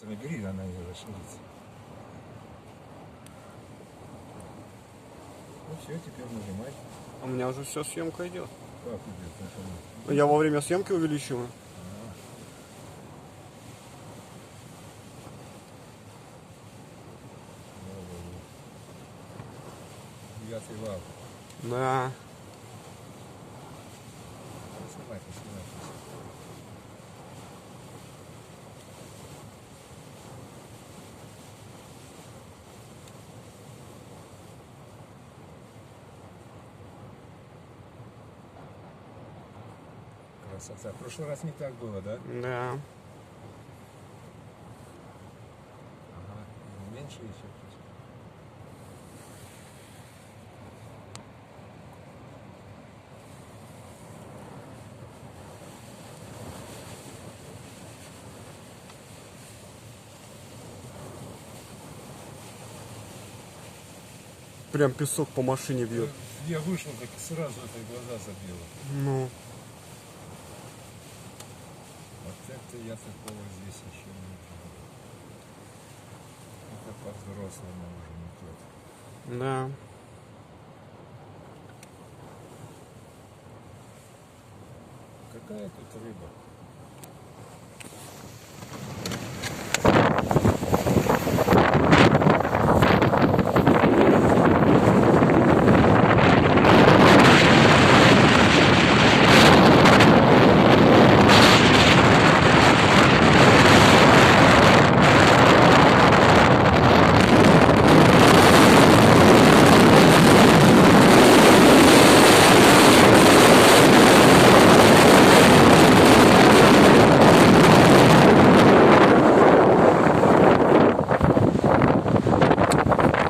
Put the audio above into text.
Набери, она ее расширится. Ну все, теперь нажимай. У меня уже все, съемка идет. Как идет? Я во время съемки увеличиваю. Я сливал. Да. Снимай. Красота. В прошлый раз не так было, да? Да. Ага. Меньше еще. Прям песок по машине бьет. Я вышел, так сразу это глаза забило. Ну. Вот это я такого здесь еще не видел. Это по-взрослому уже не тот. Да. Какая тут рыба?